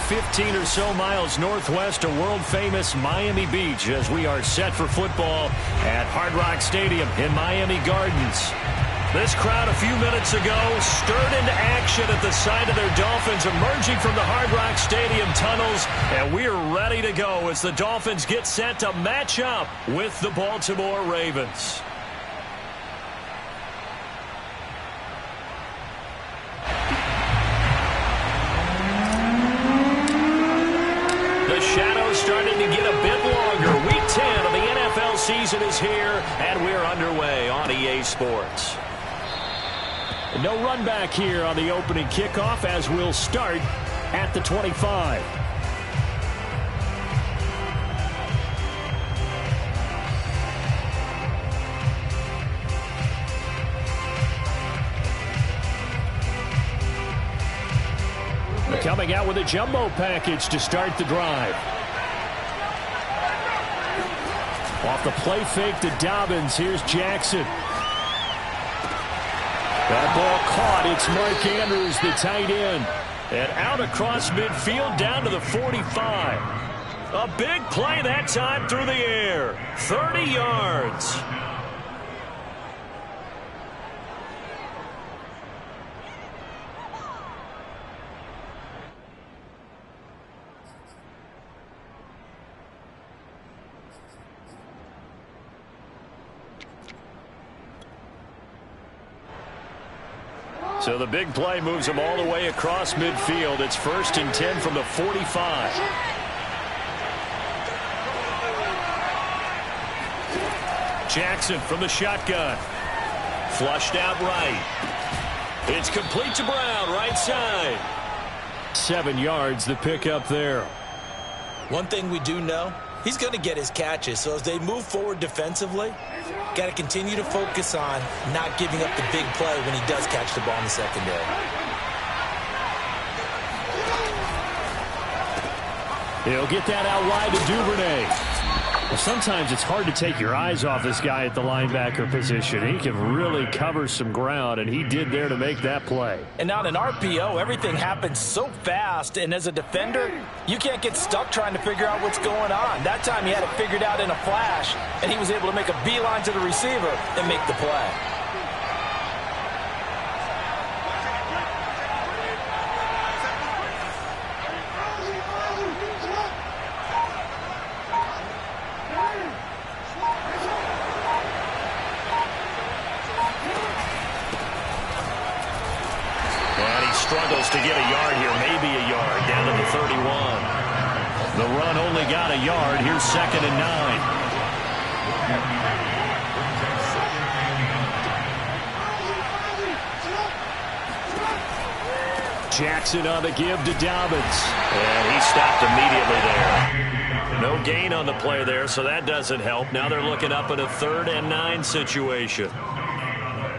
15 or so miles northwest of world-famous Miami Beach as we are set for football at Hard Rock Stadium in Miami Gardens. This crowd a few minutes ago stirred into action at the sight of their Dolphins emerging from the Hard Rock Stadium tunnels, and we're ready to go as the Dolphins get set to match up with the Baltimore Ravens. The shadows starting to get a bit longer. Week 10 of the NFL season is here, and we're underway on EA Sports. No run back here on the opening kickoff as we'll start at the 25. Coming out with a jumbo package to start the drive. Off the play fake to Dobbins. Here's Jackson. That ball caught. It's Mark Andrews, the tight end. And out across midfield down to the 45. A big play that time through the air. 30 yards. So the big play moves them all the way across midfield. It's 1st and 10 from the 45. Jackson from the shotgun. Flushed out right. It's complete to Brown, right side. 7 yards, the pickup there. One thing we do know, he's going to get his catches. So as they move forward defensively, got to continue to focus on not giving up the big play when he does catch the ball in the secondary. He'll get that out wide to Duvernay. Well, sometimes it's hard to take your eyes off this guy at the linebacker position. He can really cover some ground, and he did there to make that play. And on an RPO, everything happens so fast, and as a defender, you can't get stuck trying to figure out what's going on. That time he had it figured out in a flash, and he was able to make a beeline to the receiver and make the play. Struggles to get a yard here, maybe a yard, down to the 31. The run only got a yard. Here's 2nd and 9. Jackson on the give to Dobbins. And he stopped immediately there. No gain on the play there, so that doesn't help. Now they're looking up at a 3rd and 9 situation.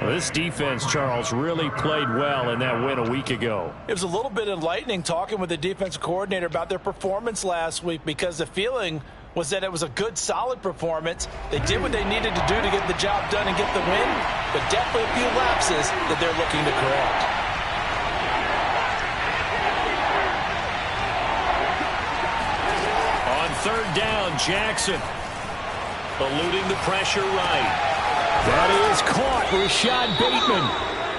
Well, this defense, Charles, really played well in that win a week ago. It was a little bit enlightening talking with the defensive coordinator about their performance last week because the feeling was that it was a good, solid performance. They did what they needed to do to get the job done and get the win, but definitely a few lapses that they're looking to correct. On 3rd down, Jackson eluding the pressure right. That is caught, Rashad Bateman.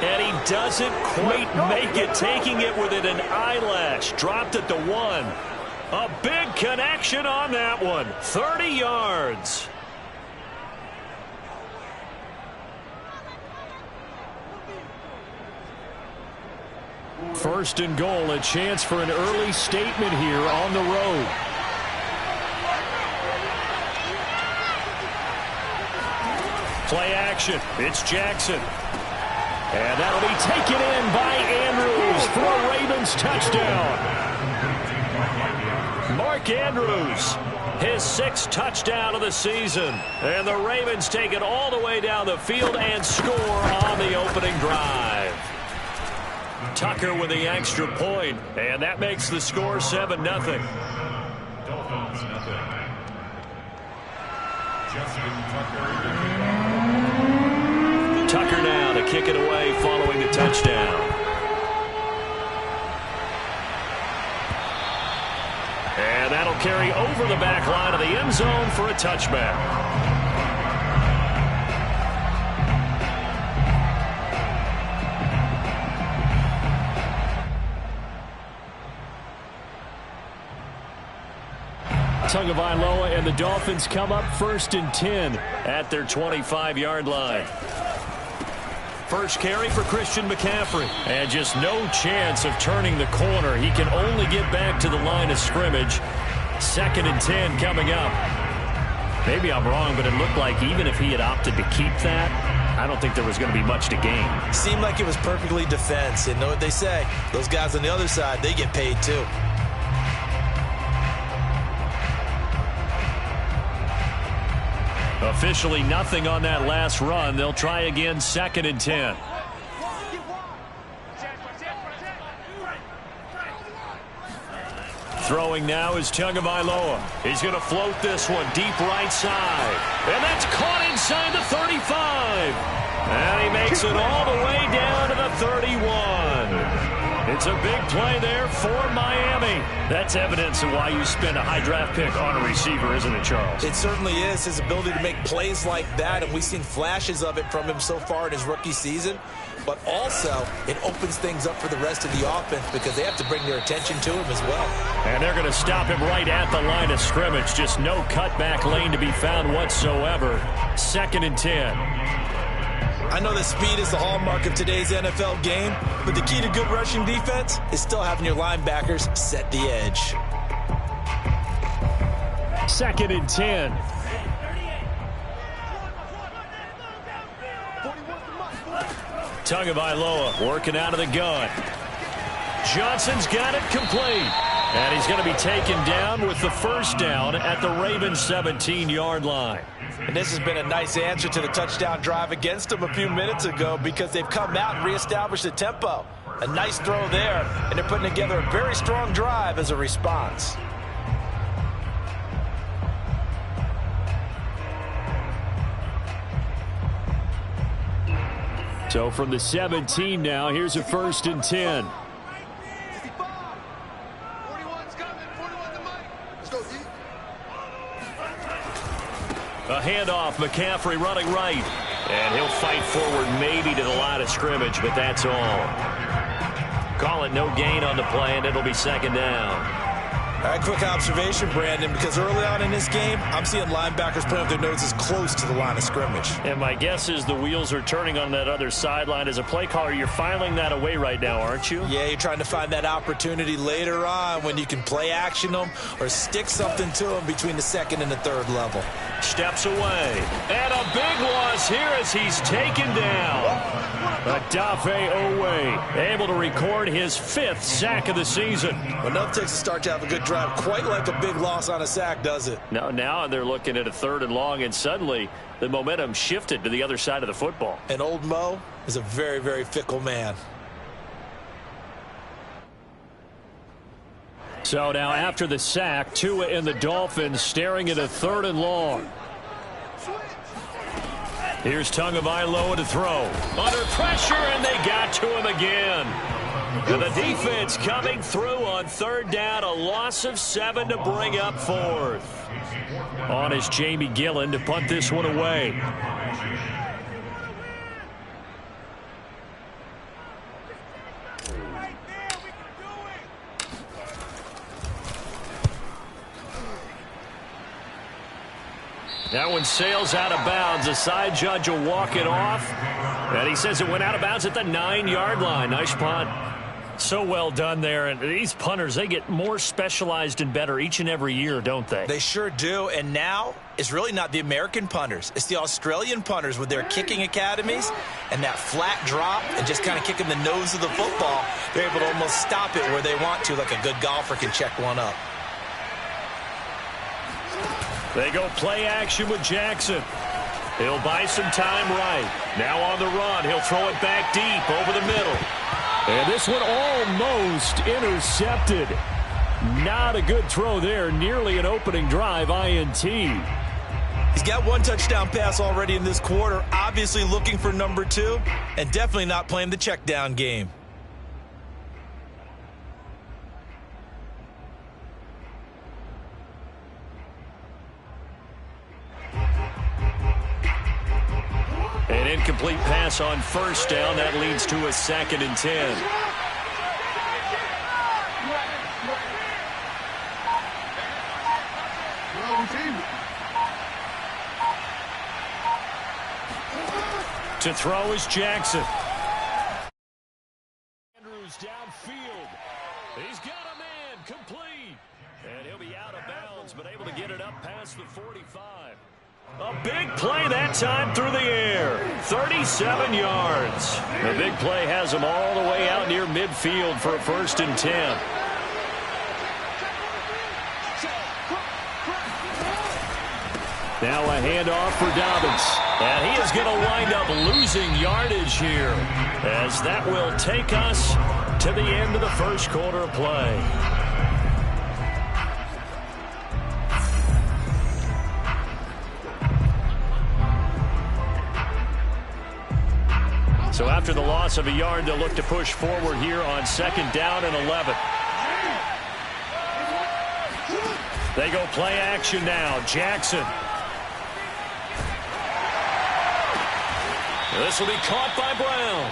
And he doesn't quite make it, taking it within an eyelash. Dropped at the 1. A big connection on that one. 30 yards. First and goal, a chance for an early statement here on the road. Play action. It's Jackson. And that'll be taken in by Andrews for a Ravens touchdown. Mark Andrews, his 6th touchdown of the season. And the Ravens take it all the way down the field and score on the opening drive. Tucker with the extra point, and that makes the score 7-0. Dolphins, Tucker now to kick it away following the touchdown. He'll carry over the back line of the end zone for a touchback. Tagovailoa and the Dolphins come up 1st and 10 at their 25-yard line. First carry for Christian McCaffrey. And just no chance of turning the corner. He can only get back to the line of scrimmage. 2nd and 10 coming up. Maybe I'm wrong, but it looked like even if he had opted to keep that, I don't think there was going to be much to gain. Seemed like it was perfectly defense. And know what they say? Those guys on the other side, they get paid too. Officially nothing on that last run. They'll try again, 2nd and 10. Throwing now is Tagovailoa. He's going to float this one deep right side. And that's caught inside the 35. And he makes it all the way down to the 31. It's a big play there for Miami. That's evidence of why you spend a high draft pick on a receiver, isn't it, Charles? It certainly is. His ability to make plays like that, and we've seen flashes of it from him so far in his rookie season. But also, it opens things up for the rest of the offense because they have to bring their attention to him as well. And they're going to stop him right at the line of scrimmage. Just no cutback lane to be found whatsoever. 2nd and 10. I know that speed is the hallmark of today's NFL game, but the key to good rushing defense is still having your linebackers set the edge. 2nd and 10. Tagovailoa working out of the gun. Johnson's got it complete. And he's going to be taken down with the first down at the Ravens' 17-yard line. And this has been a nice answer to the touchdown drive against them a few minutes ago because they've come out and reestablished the tempo. A nice throw there, and they're putting together a very strong drive as a response. So from the 17 now, here's a 1st and 10. A handoff, McCaffrey running right. And he'll fight forward maybe to the line of scrimmage, but that's all. Call it no gain on the play, and it'll be 2nd down. All right, quick observation, Brandon, because early on in this game, I'm seeing linebackers put up their noses close to the line of scrimmage. And my guess is the wheels are turning on that other sideline. As a play caller, you're filing that away right now, aren't you? Yeah, you're trying to find that opportunity later on when you can play action them or stick something to them between the 2nd and the 3rd level. Steps away. And a big loss here as he's taken down. Odafe Owe able to record his 5th sack of the season. Well, enough takes a start to have a good drive, quite like a big loss on a sack, does it? Now they're looking at a 3rd and long, and suddenly the momentum shifted to the other side of the football. And old Mo is a very, very fickle man. So now after the sack, Tua and the Dolphins staring at a 3rd and long. Here's Tagovailoa to throw. Under pressure, and they got to him again. And the defense coming through on 3rd down. A loss of 7 to bring up 4th. On is Jamie Gillen to punt this one away. That one sails out of bounds. The side judge will walk it off. And he says it went out of bounds at the 9-yard line. Nice punt. So well done there. And these punters, they get more specialized and better each and every year, don't they? They sure do. And now it's really not the American punters. It's the Australian punters with their kicking academies and that flat drop and just kind of kicking the nose of the football. They're able to almost stop it where they want to, like a good golfer can check one up. They go play action with Jackson. He'll buy some time right. Now on the run, he'll throw it back deep over the middle. And this one almost intercepted. Not a good throw there. Nearly an opening drive INT. He's got 1 touchdown pass already in this quarter. Obviously looking for number 2. And definitely not playing the check down game. incomplete pass on first down. That leads to a 2nd and 10. To throw is Jackson. Andrews downfield. He's got a man complete. And he'll be out of bounds, but able to get it up past the 45. A big play that time through the air. 37 yards. The big play has him all the way out near midfield for a 1st and 10. Now a handoff for Dobbins. And he is going to wind up losing yardage here, as that will take us to the end of the first quarter of play. So after the loss of a yard, they'll look to push forward here on 2nd down and 11. They go play action now. Jackson. This will be caught by Brown.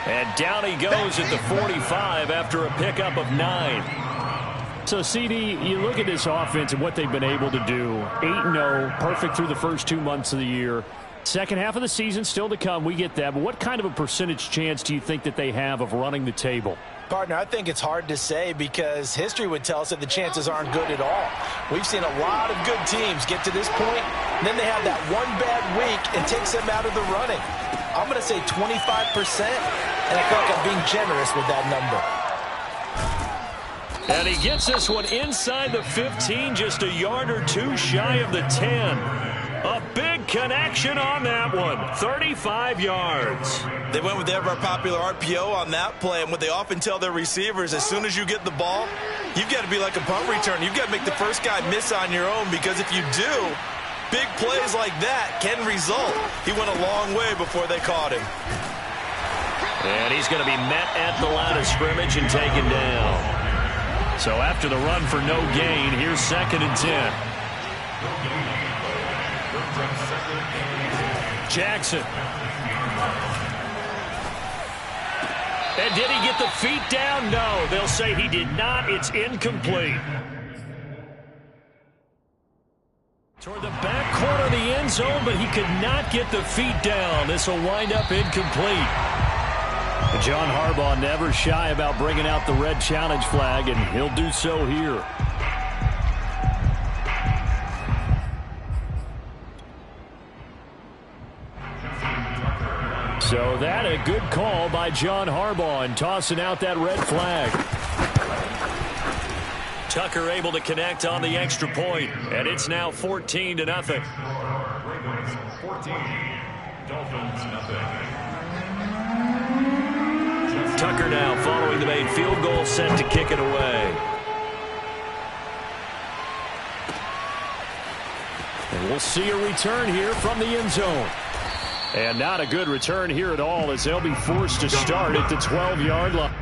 And down he goes at the 45 after a pickup of 9. So, CD, you look at this offense and what they've been able to do. 8-0, perfect through the first 2 months of the year. Second half of the season still to come. We get that. But what kind of a percentage chance do you think that they have of running the table? Partner, I think it's hard to say because history would tell us that the chances aren't good at all. We've seen a lot of good teams get to this point, and then they have that one bad week and takes them out of the running. I'm going to say 25%, and I feel like I'm being generous with that number. And he gets this one inside the 15, just a yard or two shy of the 10. A big connection on that one, 35 yards. They went with the ever-popular RPO on that play, and what they often tell their receivers, as soon as you get the ball, you've got to be like a punt return. You've got to make the first guy miss on your own, because if you do, big plays like that can result. He went a long way before they caught him. And he's going to be met at the line of scrimmage and taken down. So after the run for no gain, here's 2nd and 10. Jackson. And did he get the feet down? No, they'll say he did not. It's incomplete. Toward the back corner of the end zone, but he could not get the feet down. This will wind up incomplete. John Harbaugh never shy about bringing out the red challenge flag, and he'll do so here. So that a good call by John Harbaugh in tossing out that red flag. Tucker able to connect on the extra point, and it's now 14-0. Ravens 14, Dolphins nothing. Tucker now following the made field goal, set to kick it away. And we'll see a return here from the end zone. And not a good return here at all, as they'll be forced to start at the 12-yard line.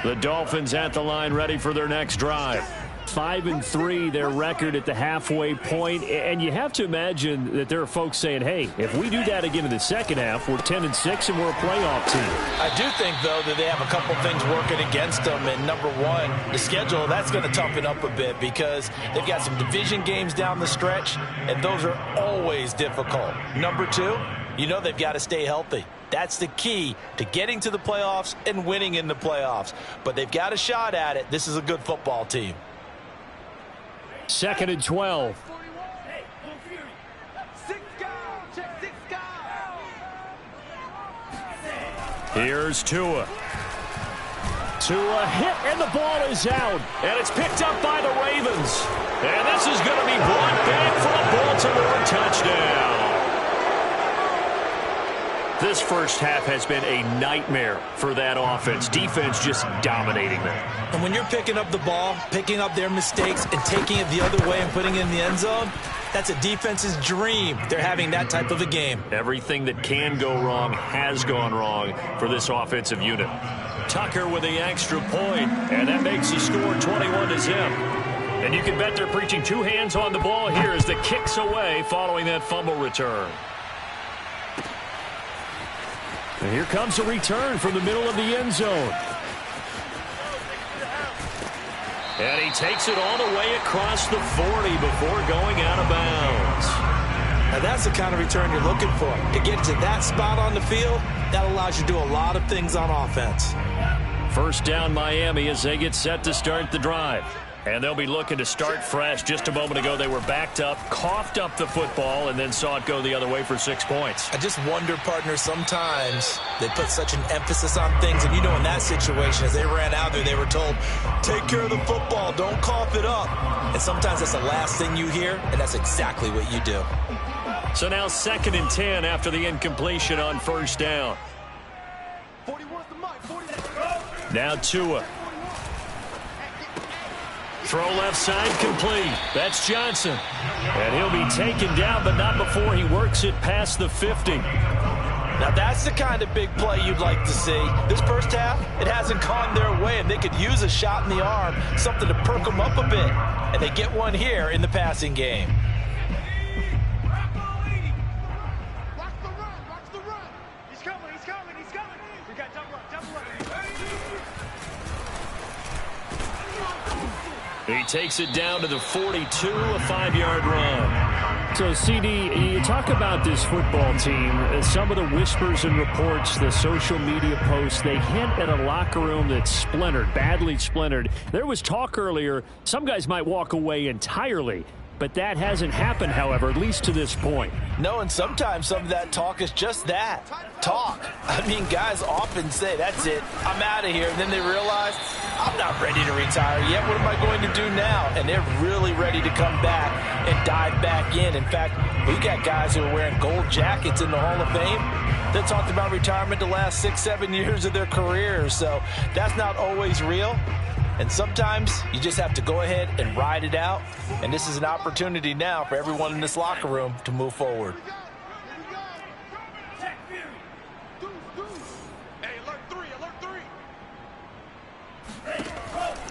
The Dolphins at the line, ready for their next drive. 5-3, their record at the halfway point, and you have to imagine that there are folks saying, hey, if we do that again in the second half, we're 10-6 and we're a playoff team. I do think, though, that they have a couple things working against them, and number one, the schedule, that's going to toughen up a bit because they've got some division games down the stretch, and those are always difficult. Number two, you know they've got to stay healthy. That's the key to getting to the playoffs and winning in the playoffs. But they've got a shot at it. This is a good football team. 2nd and 12. Here's Tua. Tua hit, and the ball is out. And it's picked up by the Ravens. And this is going to be brought back for a Baltimore touchdown. This first half has been a nightmare for that offense. Defense just dominating them. And when you're picking up the ball, picking up their mistakes, and taking it the other way and putting it in the end zone, that's a defense's dream. They're having that type of a game. Everything that can go wrong has gone wrong for this offensive unit. Tucker with the extra point, and that makes the score 21-0. And you can bet they're preaching two hands on the ball here as the kick's away following that fumble return. And here comes a return from the middle of the end zone. And he takes it all the way across the 40 before going out of bounds. Now that's the kind of return you're looking for. To get to that spot on the field, that allows you to do a lot of things on offense. First down Miami as they get set to start the drive. And they'll be looking to start fresh. Just a moment ago, they were backed up, coughed up the football, and then saw it go the other way for 6 points. I just wonder, partner, sometimes they put such an emphasis on things. And, you know, in that situation, as they ran out there, they were told, take care of the football, don't cough it up. And sometimes that's the last thing you hear, and that's exactly what you do. So now 2nd and 10 after the incompletion on first down. Now Tua. Throw left side complete. That's Johnson. And he'll be taken down, but not before he works it past the 50. Now that's the kind of big play you'd like to see. This first half, it hasn't gone their way, and they could use a shot in the arm, something to perk them up a bit. And they get one here in the passing game. Watch the run. He's coming. We got double up. He takes it down to the 42, a 5-yard run. So, CD, you talk about this football team, some of the whispers and reports, the social media posts, they hint at a locker room that's splintered, badly splintered. There was talk earlier, some guys might walk away entirely, but that hasn't happened, however, at least to this point. No, and sometimes some of that talk is just that, talk. I mean, guys often say, that's it, I'm out of here, and then they realize, I'm not ready to retire yet. What am I going to do now? And they're really ready to come back and dive back in. In fact, we got guys who are wearing gold jackets in the Hall of Fame that talked about retirement the last 6-7 years of their careers. So that's not always real. And sometimes you just have to go ahead and ride it out. And this is an opportunity now for everyone in this locker room to move forward.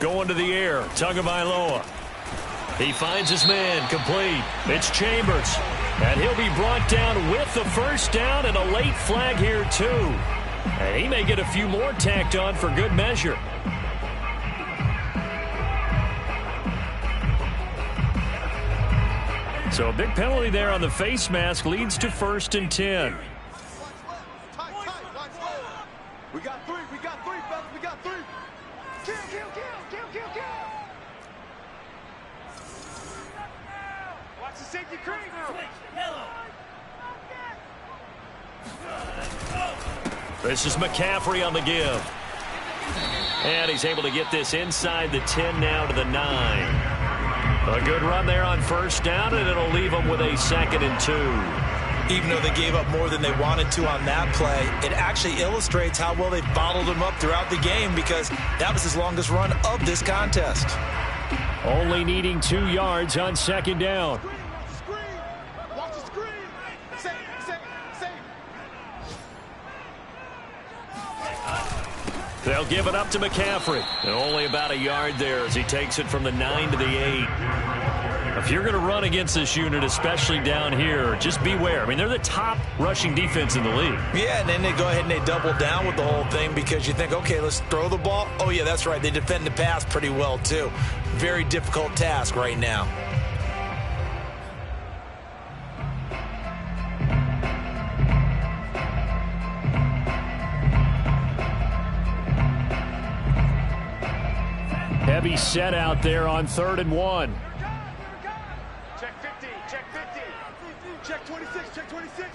Going to the air, Tagovailoa. He finds his man, complete. It's Chambers. And he'll be brought down with the first down and a late flag here, too. And he may get a few more tacked on for good measure. So a big penalty there on the face mask leads to 1st and 10. We got three, fellas, we got three. Kill. Watch the safety creep. This is McCaffrey on the give. And he's able to get this inside the 10 now to the 9. A good run there on first down, and it'll leave them with a 2nd and 2. Even though they gave up more than they wanted to on that play, it actually illustrates how well they bottled them up throughout the game, because that was his longest run of this contest. Only needing 2 yards on 2nd down. Watch the screen. Safe. They'll give it up to McCaffrey. And only about a yard there as he takes it from the 9 to the 8. If you're going to run against this unit, especially down here, just beware. I mean, they're the top rushing defense in the league. Yeah, and then they go ahead and they double down with the whole thing because you think, okay, let's throw the ball. Oh, yeah, that's right. They defend the pass pretty well, too. Very difficult task right now. He's set out there on 3rd and 1. Check 50, check 50. Check 26, check 26.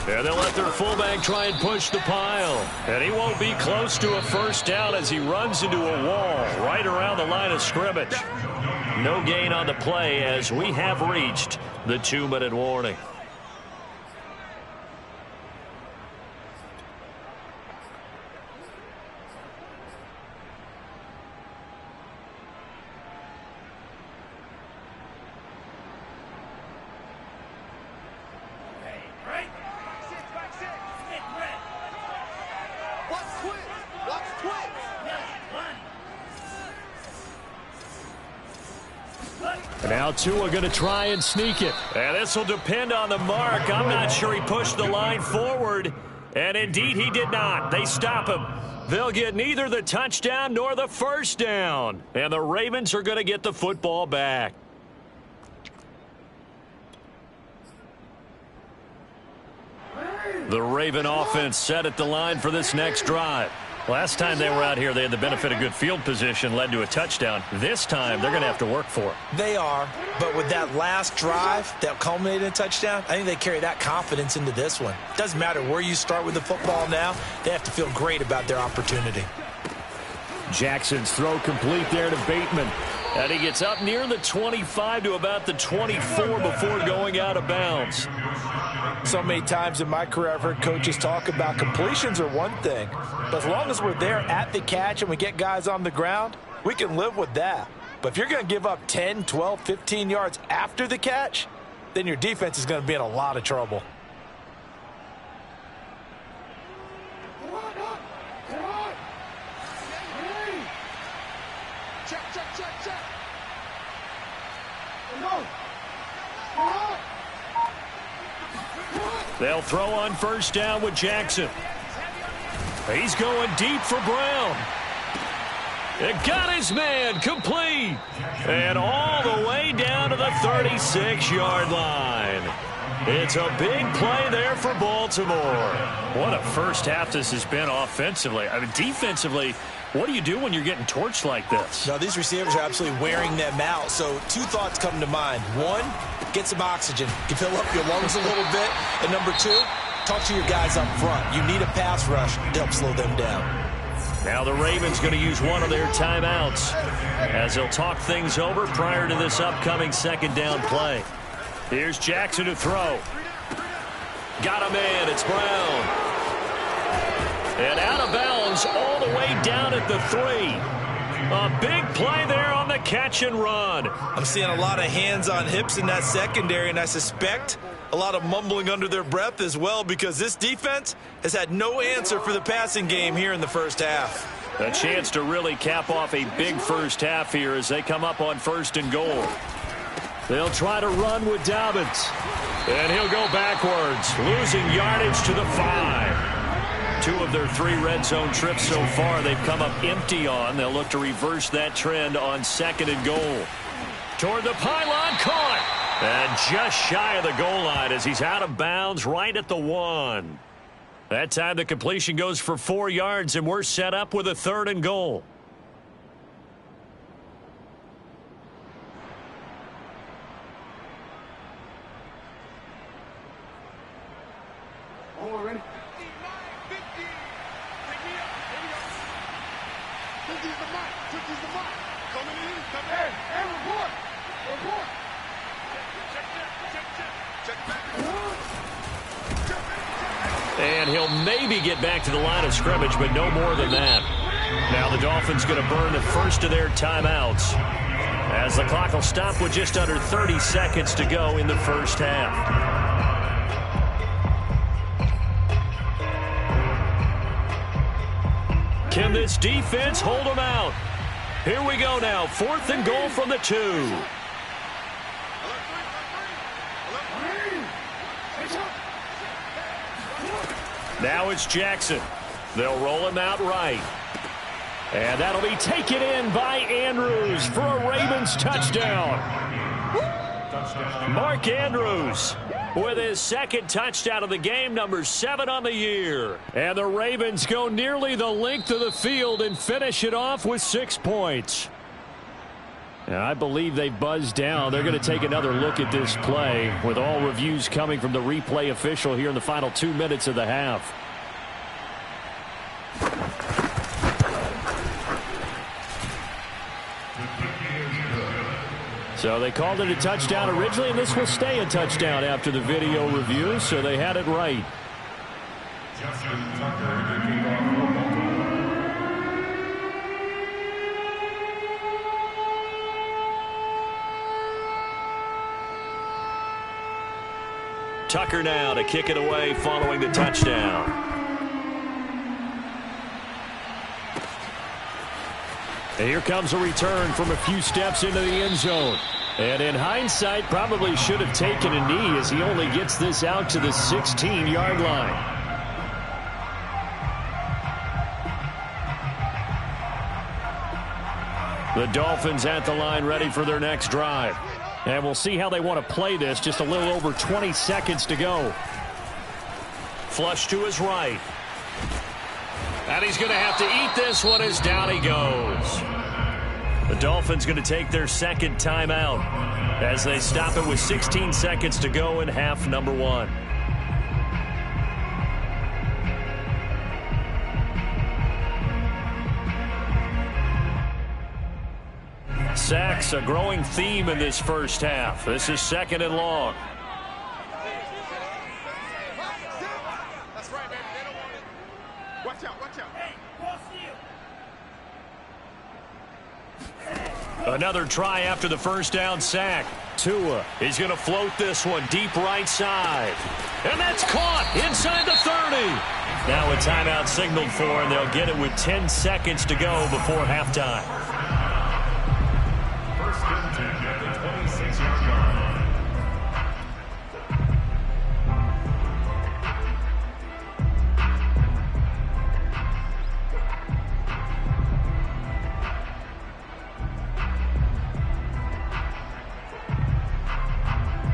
And they'll let their fullback try and push the pile. And he won't be close to a first down as he runs into a wall right around the line of scrimmage. No gain on the play as we have reached the 2-minute warning. Now Tua going to try and sneak it. And this will depend on the mark. I'm not sure he pushed the line forward. And indeed he did not. They stop him. They'll get neither the touchdown nor the first down. And the Ravens are going to get the football back. The Raven offense set at the line for this next drive. Last time they were out here, they had the benefit of good field position, led to a touchdown. This time, they're going to have to work for it. They are, but with that last drive that culminated in a touchdown, I think they carry that confidence into this one. Doesn't matter where you start with the football now, they have to feel great about their opportunity. Jackson's throw complete there to Bateman. And he gets up near the 25 to about the 24 before going out of bounds. So many times in my career, I've heard coaches talk about completions are one thing. But as long as we're there at the catch and we get guys on the ground, we can live with that. But if you're going to give up 10, 12, 15 yards after the catch, then your defense is going to be in a lot of trouble. They'll throw on first down with Jackson. He's going deep for Brown. It got his man complete. And all the way down to the 36-yard line. It's a big play there for Baltimore. What a first half this has been offensively. I mean, defensively, what do you do when you're getting torched like this? No, these receivers are absolutely wearing them out. So two thoughts come to mind. One, get some oxygen. You fill up your lungs a little bit. And number two, talk to your guys up front. You need a pass rush to help slow them down. Now the Ravens going to use one of their timeouts as they'll talk things over prior to this upcoming second down play. Here's Jackson to throw. Got a man. It's Brown. And out of bounds all the way down at the 3. A big play there on the catch and run. I'm seeing a lot of hands on hips in that secondary, and I suspect a lot of mumbling under their breath as well because this defense has had no answer for the passing game here in the first half. A chance to really cap off a big first half here as they come up on 1st and goal. They'll try to run with Dobbins. And he'll go backwards, losing yardage to the 5. 2 of their 3 red zone trips so far they've come up empty on. They'll look to reverse that trend on 2nd and goal. Toward the pylon, caught. And just shy of the goal line as he's out of bounds right at the 1. That time the completion goes for 4 yards, and we're set up with a 3rd and goal. Ready? 50. Take me up. Here we go. 50's the mark. 50's the mark. Coming in. Come in. Hey, report. Report. Check. And he'll maybe get back to the line of scrimmage, but no more than that. Now the Dolphins going to burn the first of their timeouts as the clock will stop with just under 30 seconds to go in the first half. Can this defense hold them out? Here we go now. 4th and goal from the 2. Now it's Jackson. They'll roll him out right. And that'll be taken in by Andrews for a Ravens touchdown. Mark Andrews with his second touchdown of the game, number 7 on the year. And the Ravens go nearly the length of the field and finish it off with 6 points. And I believe they buzzed down. They're going to take another look at this play with all reviews coming from the replay official here in the final 2 minutes of the half. So they called it a touchdown originally, and this will stay a touchdown after the video review, so they had it right. Tucker now to kick it away following the touchdown. And here comes a return from a few steps into the end zone. And in hindsight, probably should have taken a knee as he only gets this out to the 16-yard line. The Dolphins at the line ready for their next drive. And we'll see how they want to play this. Just a little over 20 seconds to go. Flush to his right. And he's going to have to eat this one as down he goes. The Dolphins going to take their second timeout as they stop it with 16 seconds to go in half number 1. Sacks, a growing theme in this first half. This is 2nd and long. That's right, baby. They don't want it. Watch out, watch out. Another try after the first down sack. Tua is going to float this one deep right side. And that's caught inside the 30. Now a timeout signaled for, and they'll get it with 10 seconds to go before halftime. First and 10 at the 26-yard line.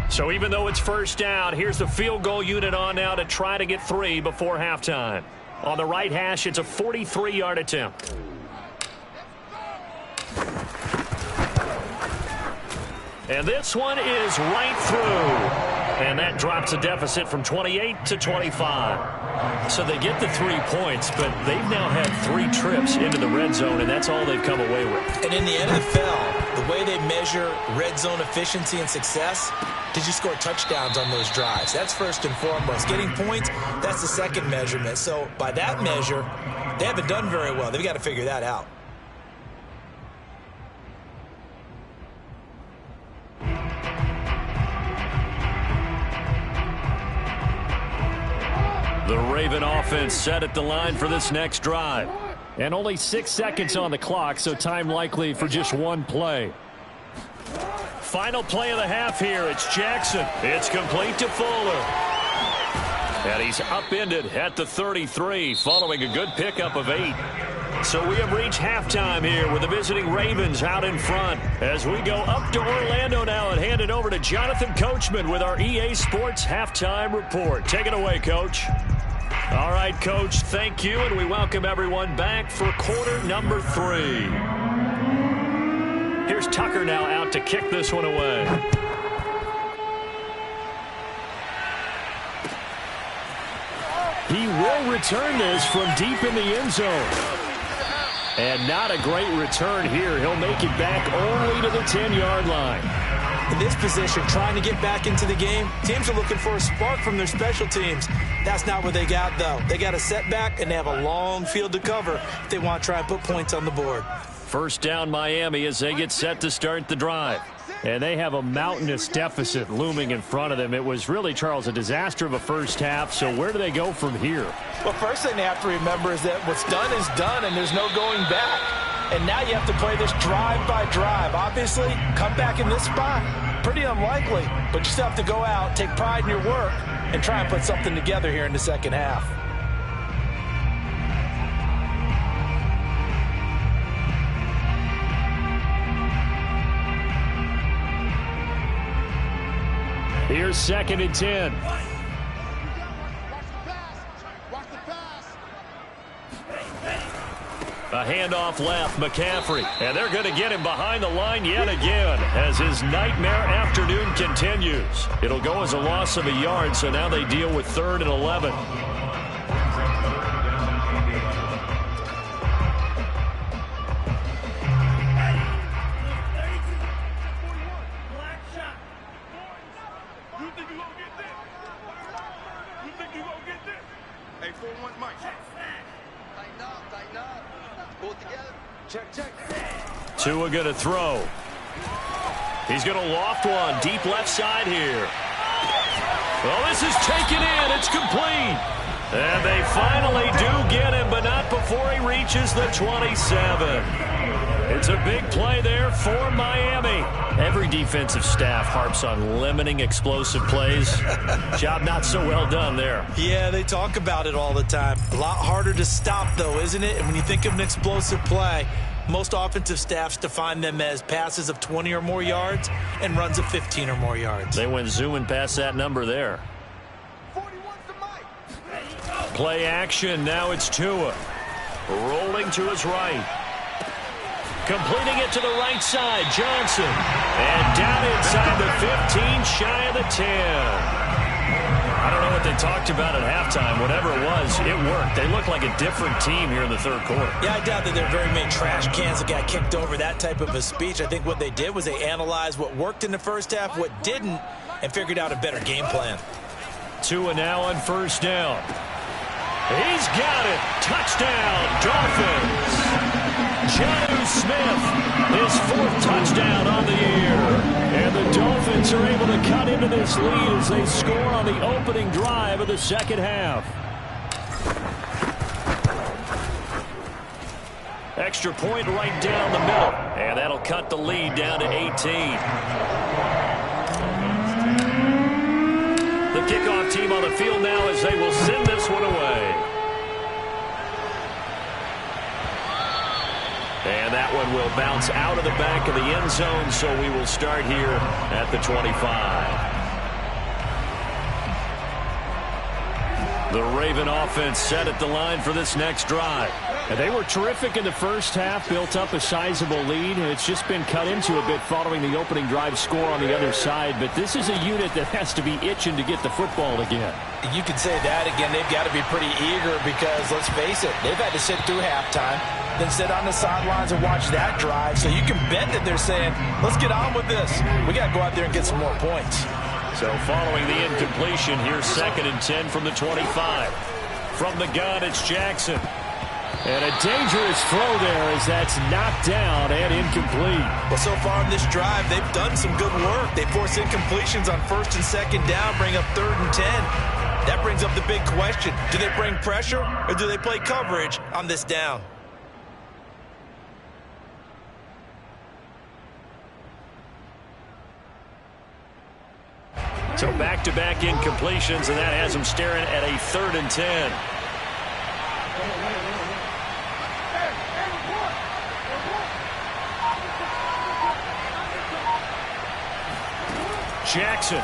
So even though it's first down, here's the field goal unit on now to try to get 3 before halftime. On the right hash, it's a 43-yard attempt. And this one is right through. And that drops a deficit from 28 to 25. So they get the 3 points, but they've now had 3 trips into the red zone, and that's all they've come away with. And in the NFL, the way they measure red zone efficiency and success, did you score touchdowns on those drives? That's first and foremost. Getting points, that's the second measurement. So by that measure, they haven't done very well. They've got to figure that out. The Raven offense set at the line for this next drive. And only 6 seconds on the clock, so time likely for just one play. Final play of the half here. It's Jackson. It's complete to Fuller. And he's upended at the 33 following a good pickup of 8. So we have reached halftime here with the visiting Ravens out in front. As we go up to Orlando now and hand it over to Jonathan Coachman with our EA Sports Halftime Report. Take it away, Coach. All right, Coach, thank you, and we welcome everyone back for quarter number 3. Here's Tucker now out to kick this one away. He will return this from deep in the end zone. And not a great return here. He'll make it back only to the 10-yard line. In this position, trying to get back into the game, teams are looking for a spark from their special teams. That's not what they got, though. They got a setback, and they have a long field to cover if they want to try and put points on the board. First down, Miami, as they get set to start the drive. And they have a mountainous deficit looming in front of them. It was really, Charles, a disaster of a first half. So where do they go from here? Well, first thing they have to remember is that what's done is done, and there's no going back. And now you have to play this drive by drive. Obviously, come back in this spot, pretty unlikely. But you still have to go out, take pride in your work, and try and put something together here in the second half. Here's 2nd and 10. A handoff left, McCaffrey. And they're going to get him behind the line yet again as his nightmare afternoon continues. It'll go as a loss of a yard, so now they deal with 3rd and 11. Tua going to throw. He's going to loft one deep left side here. Well, this is taken in. It's complete. And they finally do get him, but not before he reaches the 27. It's a big play there for Miami. Every defensive staff harps on limiting explosive plays. Job not so well done there. Yeah, they talk about it all the time. A lot harder to stop, though, isn't it? And when you think of an explosive play, most offensive staffs define them as passes of 20 or more yards and runs of 15 or more yards. They went zooming past that number there. Play action. Now it's Tua. Rolling to his right. Completing it to the right side. Johnson. And down inside the 15, shy of the 10. I don't know what they talked about at halftime. Whatever it was, it worked. They look like a different team here in the 3rd quarter. Yeah, I doubt that there are very many trash cans that got kicked over that type of a speech. I think what they did was they analyzed what worked in the first half, what didn't, and figured out a better game plan. Tua now on 1st down. He's got it. Touchdown, Dolphins. Jonnu Smith, his 4th touchdown on the year. And the Dolphins are able to cut into this lead as they score on the opening drive of the 2nd half. Extra point right down the middle. And that'll cut the lead down to 18. The kickoff team on the field now as they will send this one away. And that one will bounce out of the back of the end zone, so we will start here at the 25. The Raven offense set at the line for this next drive. And they were terrific in the first half, built up a sizable lead, and it's just been cut into a bit following the opening drive score on the other side. But this is a unit that has to be itching to get the football again. You can say that again. They've got to be pretty eager because, let's face it, they've had to sit through halftime, then sit on the sidelines and watch that drive. So you can bet that they're saying, let's get on with this. We got to go out there and get some more points. So following the incompletion, here's 2nd and 10 from the 25. From the gun, it's Jackson. And a dangerous throw there as that's knocked down and incomplete. Well, so far in this drive, they've done some good work. They force incompletions on 1st and 2nd down, bring up 3rd and 10. That brings up the big question. Do they bring pressure or do they play coverage on this down? So back-to-back incompletions, and that has them staring at a 3rd and 10. Jackson.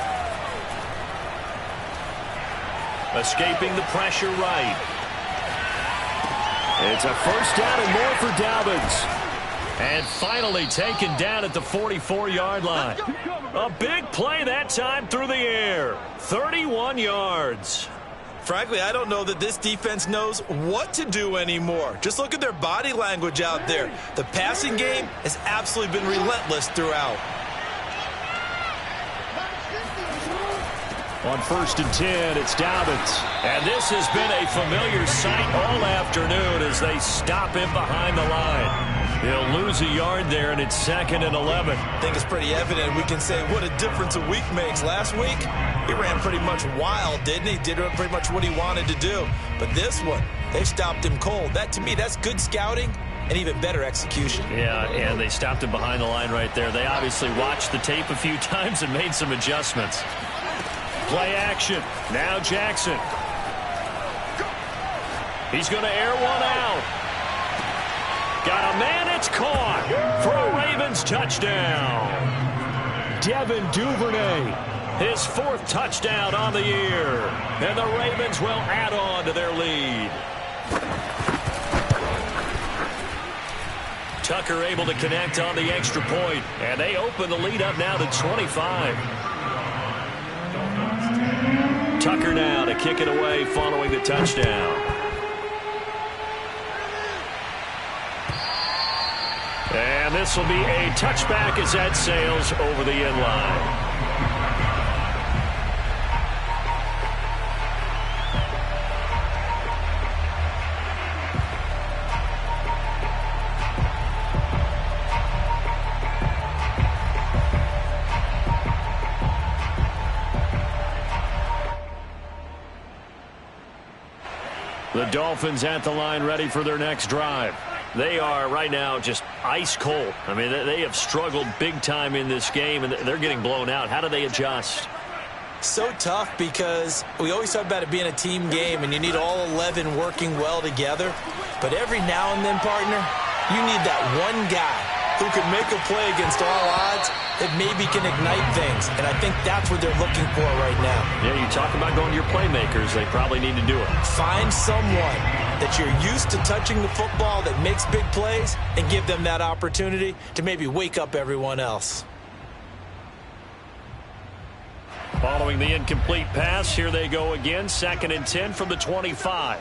Escaping the pressure right. It's a 1st down and more for Dobbins. And finally taken down at the 44-yard line. A big play that time through the air. 31 yards. Frankly, I don't know that this defense knows what to do anymore. Just look at their body language out there. The passing game has absolutely been relentless throughout. On 1st and 10, it's Dobbins. And this has been a familiar sight all afternoon as they stop him behind the line. He'll lose a yard there, and it's 2nd and 11. I think it's pretty evident. We can say what a difference a week makes. Last week, he ran pretty much wild, didn't he? Did pretty much what he wanted to do. But this one, they stopped him cold. That, to me, that's good scouting and even better execution. Yeah, and they stopped him behind the line right there. They obviously watched the tape a few times and made some adjustments. Play action. Now Jackson. He's going to air one out. Got a man, it's caught for a Ravens touchdown. Devin Duvernay His 4th touchdown on the year. And the Ravens will add on to their lead. Tucker able to connect on the extra point, and they open the lead up now to 25. Tucker now to kick it away following the touchdown. And this will be a touchback as that sails over the end line. The Dolphins at the line ready for their next drive. They are right now just ice cold. I mean, they have struggled big time in this game, and they're getting blown out. How do they adjust? So tough because we always talk about it being a team game, and you need all 11 working well together. But every now and then, partner, you need that one guy who can make a play against all odds that maybe can ignite things. And I think that's what they're looking for right now. Yeah, you talk about going to your playmakers. They probably need to do it. Find someone that you're used to touching the football that makes big plays and give them that opportunity to maybe wake up everyone else. Following the incomplete pass, here they go again. 2nd and 10 from the 25.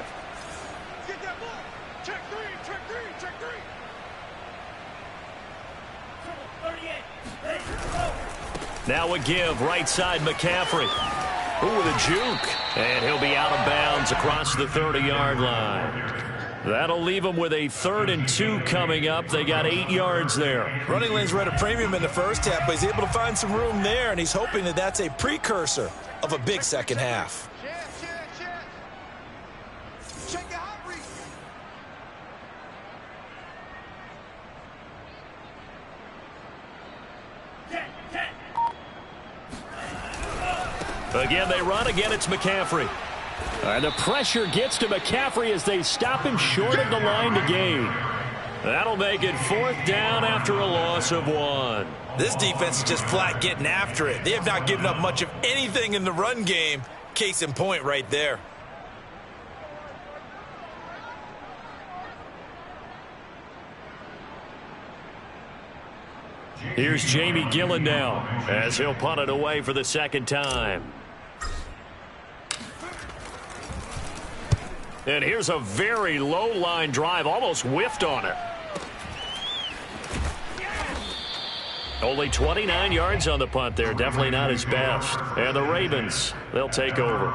Get that ball. Check three, check three, check three. Now a give, right side McCaffrey. Ooh, with a juke. And he'll be out of bounds across the 30-yard line. That'll leave them with a 3rd and 2 coming up. They got 8 yards there. Running lanes were at a premium in the first half, but he's able to find some room there, and he's hoping that that's a precursor of a big second half. Check your hot reach. Again, they run. Again, it's McCaffrey. And the pressure gets to McCaffrey as they stop him short of the line to gain. That'll make it 4th down after a loss of 1. This defense is just flat getting after it. They have not given up much of anything in the run game. Case in point right there. Here's Jamie Gillen now as he'll punt it away for the 2nd time. And here's a very low line drive, almost whiffed on it. Only 29 yards on the punt there, definitely not his best. And the Ravens, they'll take over.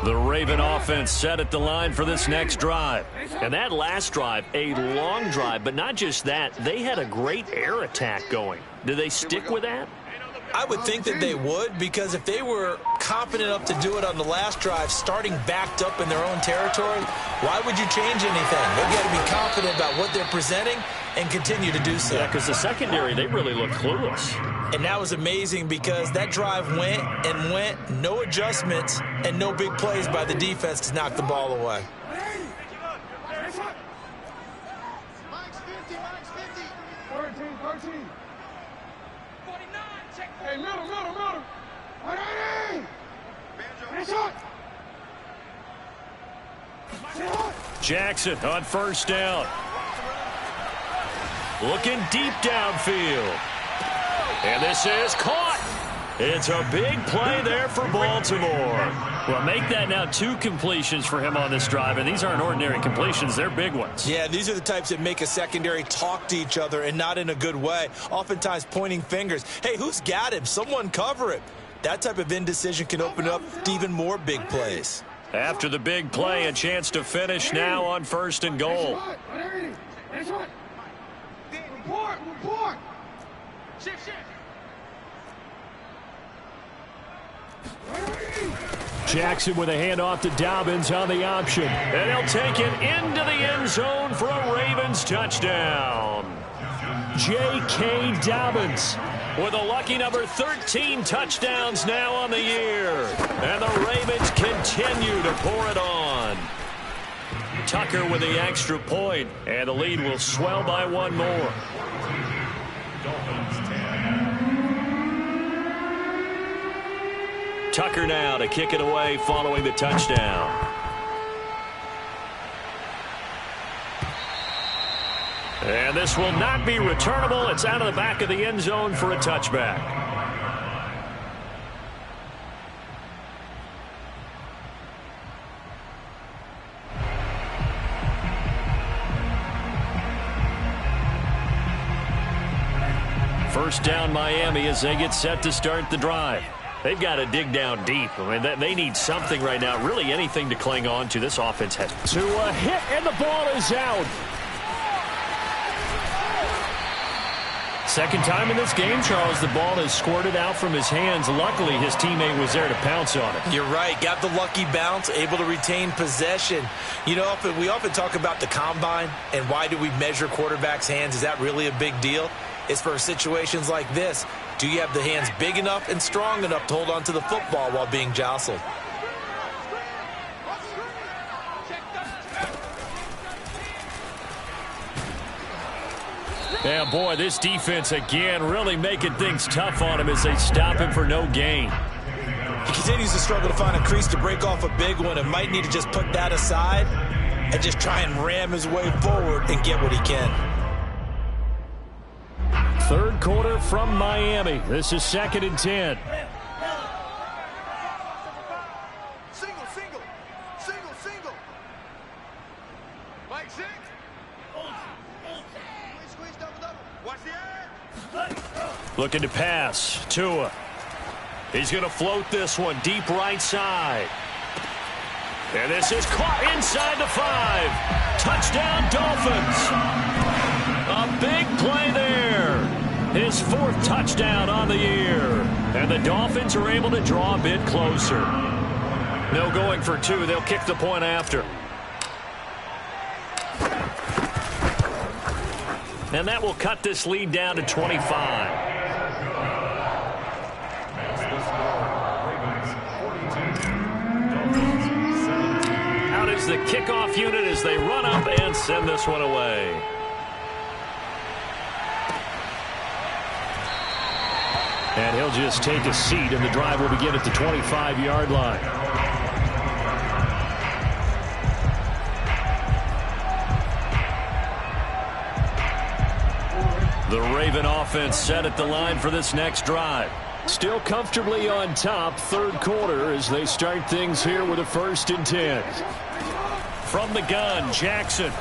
The Raven offense set at the line for this next drive. And that last drive, a long drive, but not just that. They had a great air attack going. Do they stick with that? I would think that they would, because if they were confident enough to do it on the last drive, starting backed up in their own territory, why would you change anything? They've got to be confident about what they're presenting and continue to do so. Yeah, because the secondary, they really look clueless. And that was amazing because that drive went and went, no adjustments, and no big plays by the defense to knock the ball away. Mike's 50, Mike's 50. 13. 49, check. Hey, middle. 180. Finish up. Jackson on 1st down. Looking deep downfield. And this is caught. It's a big play there for Baltimore. Well, make that now 2 completions for him on this drive, and these aren't ordinary completions. They're big ones. Yeah, these are the types that make a secondary talk to each other, and not in a good way. Oftentimes pointing fingers. Hey, who's got him? Someone cover it. That type of indecision can open up to even more big plays. After the big play, a chance to finish now on 1st and goal. Report. Shift. Jackson with a handoff to Dobbins on the option. And he'll take it into the end zone for a Ravens touchdown. J.K. Dobbins with a lucky number 13 touchdowns now on the year. And the Ravens continue to pour it on. Tucker with the extra point, and the lead will swell by one more. Tucker now to kick it away following the touchdown. And this will not be returnable. It's out of the back of the end zone for a touchback. First down Miami as they get set to start the drive. They've got to dig down deep. I mean, they need something right now, really anything to cling on to. This offense has to a hit, and the ball is out. Second time in this game, Charles, the ball has squirted out from his hands. Luckily, his teammate was there to pounce on it. You're right. Got the lucky bounce, able to retain possession. You know, we often talk about the combine and why do we measure quarterbacks' hands. Is that really a big deal? It's for situations like this. Do you have the hands big enough and strong enough to hold on to the football while being jostled? Yeah, boy, this defense again really making things tough on him as they stop him for no gain. He continues to struggle to find a crease to break off a big one and might need to just put that aside and just try and ram his way forward and get what he can. Third quarter from Miami. This is 2nd and 10. Single. Mike six. Squeeze, double. Watch the edge. Looking to pass. Tua. He's going to float this one deep right side. And this is caught inside the 5. Touchdown, Dolphins. A big play there. His 4th touchdown on the year. And the Dolphins are able to draw a bit closer. No going for 2. They'll kick the point after. And that will cut this lead down to 25. Out is the kickoff unit as they run up and send this one away. And he'll just take a seat, and the drive will begin at the 25-yard line. The Raven offense set at the line for this next drive. Still comfortably on top, third quarter, as they start things here with a 1st and 10. From the gun, Jackson. And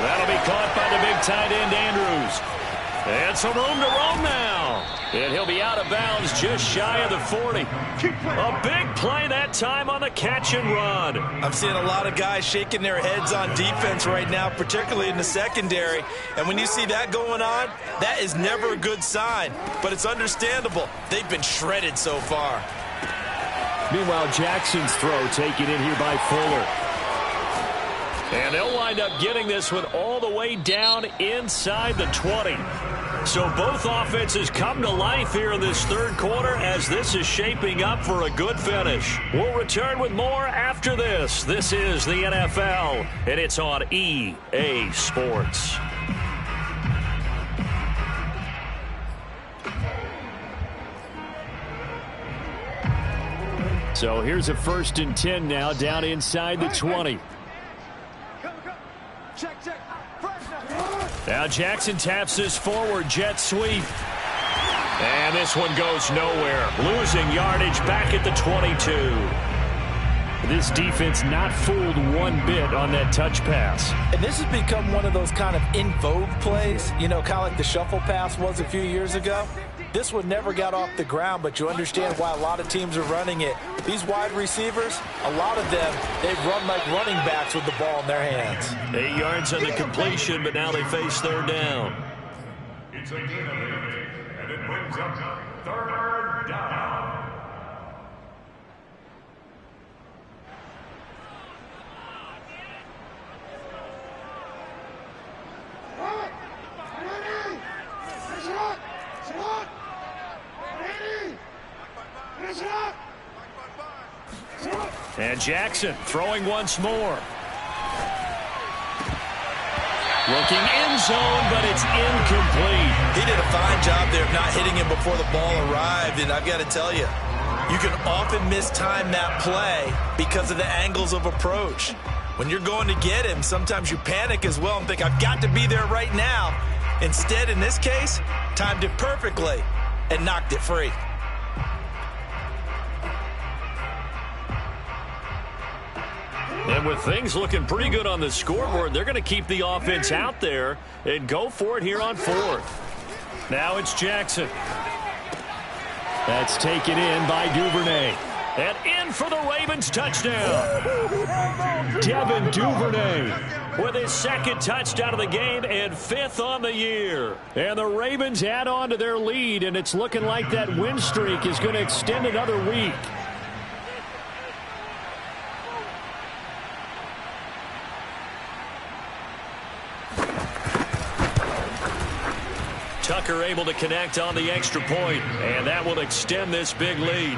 that'll be caught by the big tight end, Andrews. And some room to roam now. And he'll be out of bounds just shy of the 40. A big play that time on the catch and run. I'm seeing a lot of guys shaking their heads on defense right now, particularly in the secondary. And when you see that going on, that is never a good sign. But it's understandable. They've been shredded so far. Meanwhile, Jackson's throw taken in here by Fuller. And they'll wind up getting this one all the way down inside the 20. So both offenses come to life here in this third quarter as this is shaping up for a good finish. We'll return with more after this. This is the NFL, and it's on EA Sports. So here's a 1st and 10 now down inside the 20. Check. Now Jackson taps this forward jet sweep. And this one goes nowhere. Losing yardage back at the 22. This defense not fooled one bit on that touch pass. And this has become one of those kind of in vogue plays, you know, kind of like the shuffle pass was a few years ago. This one never got off the ground, but you understand why a lot of teams are running it. These wide receivers, a lot of them, they've run like running backs with the ball in their hands. 8 yards on the completion, but now they face third down. It's a gain of 8, and it brings up 3rd down. And Jackson throwing once more. Looking end zone, but it's incomplete. He did a fine job there of not hitting him before the ball arrived, and I've got to tell you, you can often mistime that play because of the angles of approach. When you're going to get him, sometimes you panic as well and think, I've got to be there right now. Instead, in this case, timed it perfectly and knocked it free. And with things looking pretty good on the scoreboard, they're going to keep the offense out there and go for it here on fourth. Now it's Jackson. That's taken in by Duvernay. And in for the Ravens touchdown. Devin Duvernay with his second touchdown of the game and fifth on the year. And the Ravens add on to their lead, and it's looking like that win streak is going to extend another week. Tucker able to connect on the extra point, and that will extend this big lead.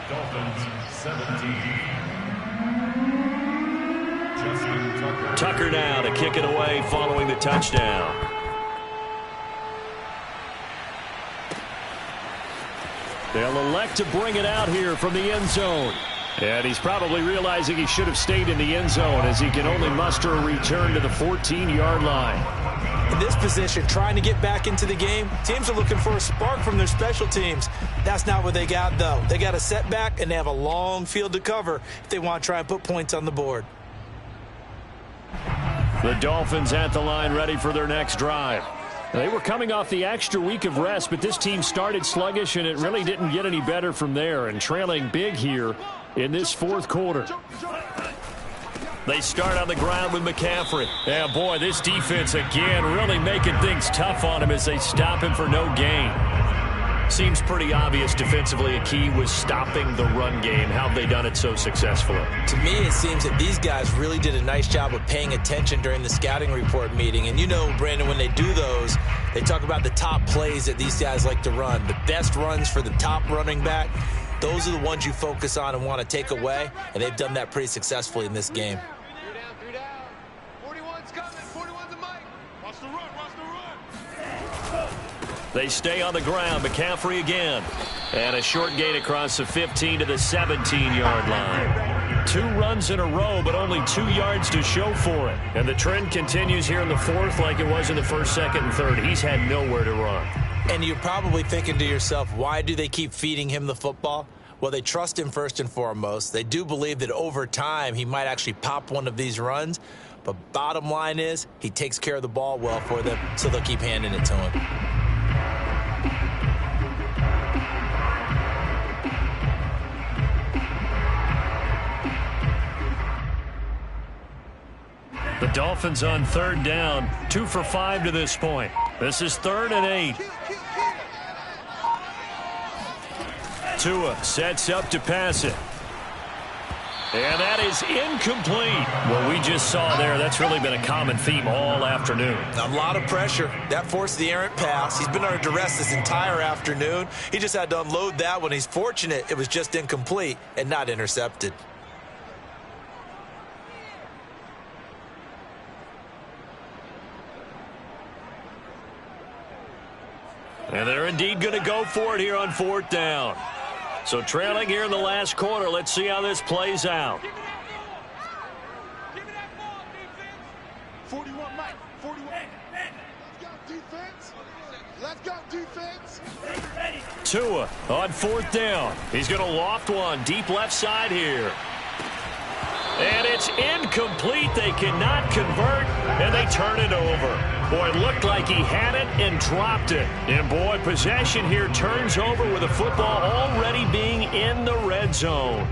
Dolphins 17. Tucker now to kick it away following the touchdown. They'll elect to bring it out here from the end zone. And he's probably realizing he should have stayed in the end zone as he can only muster a return to the 14-yard line. In this position, trying to get back into the game, teams are looking for a spark from their special teams. That's not what they got, though. They got a setback, and they have a long field to cover if they want to try and put points on the board. The Dolphins at the line ready for their next drive. They were coming off the extra week of rest, but this team started sluggish, and it really didn't get any better from there, and trailing big here in this fourth quarter. They start on the ground with McCaffrey. Yeah, boy, this defense again really making things tough on him as they stop him for no gain. Seems pretty obvious defensively a key was stopping the run game. How have they done it so successfully? To me, it seems that these guys really did a nice job of paying attention during the scouting report meeting. And you know, Brandon, when they do those, they talk about the top plays that these guys like to run. The best runs for the top running back, those are the ones you focus on and want to take away. And they've done that pretty successfully in this game. 41's coming. 41's a mic. Watch the run. Watch the run. They stay on the ground. McCaffrey again. And a short gain across the 15 to the 17-yard line. 2 runs in a row, but only 2 yards to show for it. And the trend continues here in the fourth like it was in the first, second, and third. He's had nowhere to run. And you're probably thinking to yourself, why do they keep feeding him the football? Well, they trust him first and foremost. They do believe that over time he might actually pop one of these runs. But bottom line is he takes care of the ball well for them, so they'll keep handing it to him. The Dolphins on third down, 2 for 5 to this point. This is 3rd and 8. Tua sets up to pass it. And that is incomplete. What we just saw there, that's really been a common theme all afternoon. A lot of pressure. That forced the errant pass. He's been under duress this entire afternoon. He just had to unload that one. He's fortunate it was just incomplete and not intercepted. And they're indeed going to go for it here on 4th down. So trailing here in the last quarter, let's see how this plays out. Give me that ball, defense. 41, Mike. 41. Let's go, defense. Let's go, defense. Tua on 4th down. He's going to loft one deep left side here. And it's incomplete. They cannot convert, and they turn it over. Boy, it looked like he had it and dropped it. And, boy, possession here turns over with the football already being in the red zone.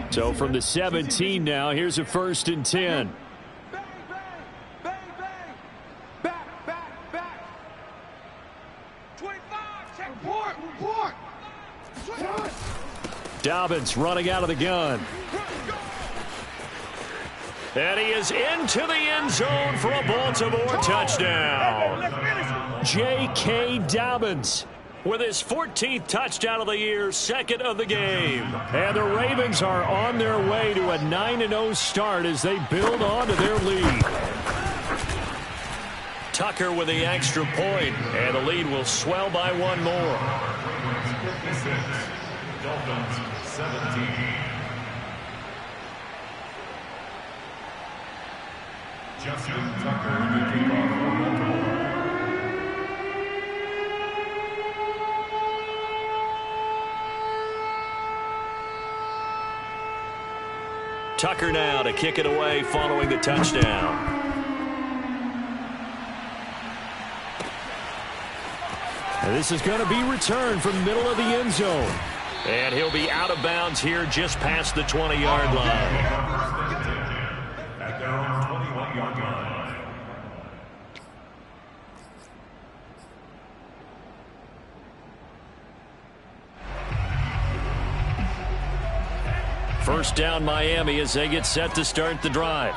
So from the 17 now, here's a 1st and 10. Bang, bang, bang, bang. Back, back, back. 25, check. Report. Dobbins running out of the gun. And he is into the end zone for a Baltimore touchdown. J.K. Dobbins with his 14th touchdown of the year, second of the game. And the Ravens are on their way to a 9-0 start as they build on to their lead. Tucker with the extra point, and the lead will swell by one more. Dolphins 17. Justin Tucker, the kickoff for Baltimore. Tucker now to kick it away following the touchdown. And this is going to be returned from the middle of the end zone. And he'll be out of bounds here just past the 20-yard line. At their own 21-yard line. First down Miami as they get set to start the drive.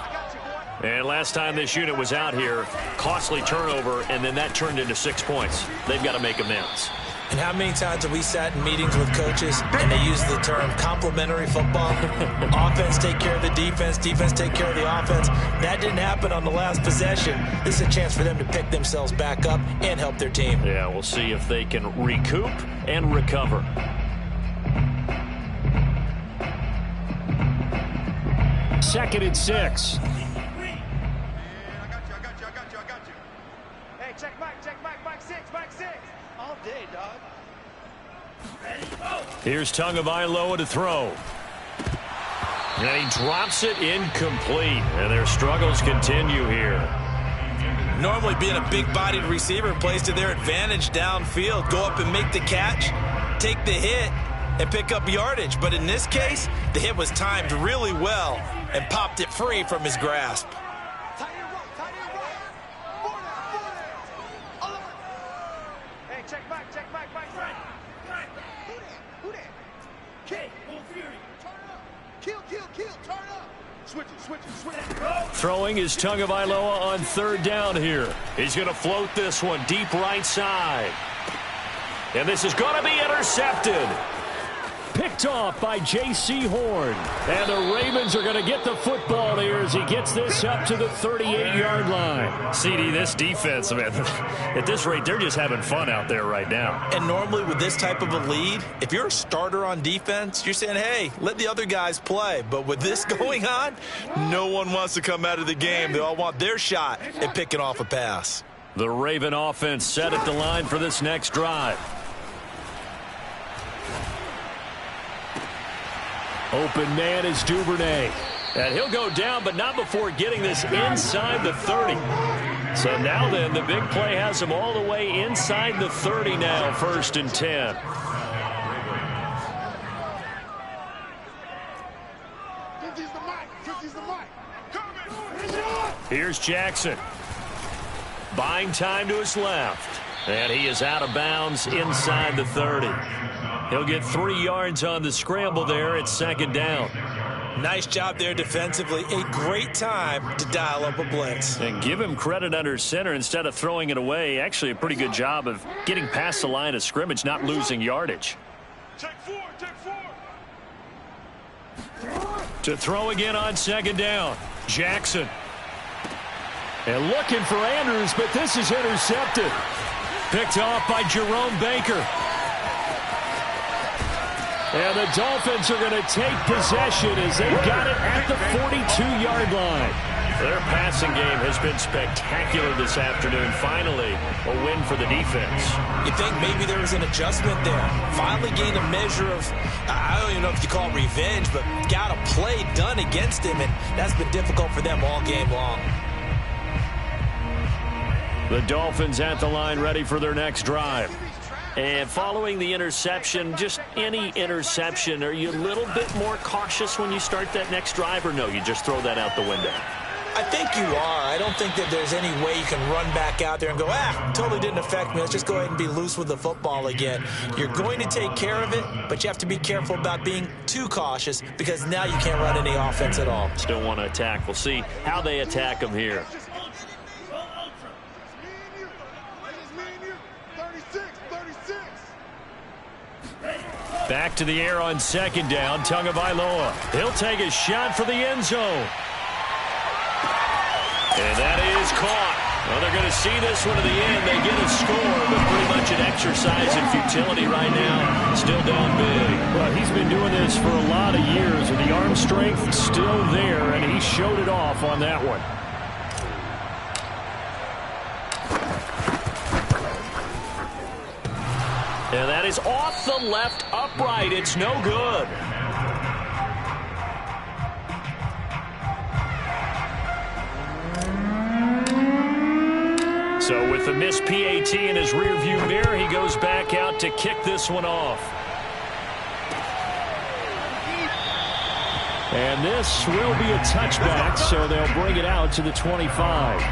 And last time this unit was out here, costly turnover, and then that turned into 6 points. They've got to make amends. And how many times have we sat in meetings with coaches and they use the term complementary football? Offense take care of the defense, defense take care of the offense. That didn't happen on the last possession. This is a chance for them to pick themselves back up and help their team. Yeah, we'll see if they can recoup and recover. Second and 6. I got you. Hey, check Mike 6. All day, dog. Here's Tagovailoa to throw. And he drops it incomplete. And their struggles continue here. Normally being a big-bodied receiver plays to their advantage downfield. Go up and make the catch, take the hit, and pick up yardage. But in this case, the hit was timed really well and popped it free from his grasp. Tight end right. Four down. Alert. Hey, check Mike. Right. Who that? Kill. Turn up. Switch it. Throwing is Tagovailoa on third down here. He's going to float this one deep right side. And this is going to be intercepted. Picked off by J.C. Horn. And the Ravens are going to get the football here as he gets this up to the 38-yard line. CD, this defense, man, at this rate, they're just having fun out there right now. And normally with this type of a lead, if you're a starter on defense, you're saying, hey, let the other guys play. But with this going on, no one wants to come out of the game. They all want their shot at picking off a pass. The Raven offense set at the line for this next drive. Open man is Duvernay. And he'll go down, but not before getting this inside the 30. So now then, the big play has him all the way inside the 30 now, 1st and 10. Here's Jackson. Buying time to his left. And he is out of bounds inside the 30. He'll get 3 yards on the scramble there at 2nd down. Nice job there defensively. A great time to dial up a blitz. And give him credit under center instead of throwing it away. Actually a pretty good job of getting past the line of scrimmage, not losing yardage. Take four. To throw again on 2nd down. Jackson. And looking for Andrews, but this is intercepted. Picked off by Jerome Baker. And the Dolphins are going to take possession as they got it at the 42-yard line. Their passing game has been spectacular this afternoon. Finally, a win for the defense. You think maybe there was an adjustment there. Finally gained a measure of, I don't even know if you call it revenge, but got a play done against him, and that's been difficult for them all game long. The Dolphins at the line ready for their next drive. And following the interception, just any interception, are you a little bit more cautious when you start that next drive, or no, you just throw that out the window? I think you are. I don't think that there's any way you can run back out there and go, totally didn't affect me. Let's just go ahead and be loose with the football again. You're going to take care of it, but you have to be careful about being too cautious because now you can't run any offense at all. Still want to attack. We'll see how they attack them here. 36. Back to the air on second down. Tagovailoa. He'll take a shot for the end zone. And that is caught. Well, they're going to see this one to the end. They get a score, but pretty much an exercise in futility right now. Still down big. Well, he's been doing this for a lot of years, and the arm strength still there, and he showed it off on that one. And that is off the left upright. It's no good. So with the missed PAT in his rearview mirror, he goes back out to kick this one off. And this will be a touchback, so they'll bring it out to the 25.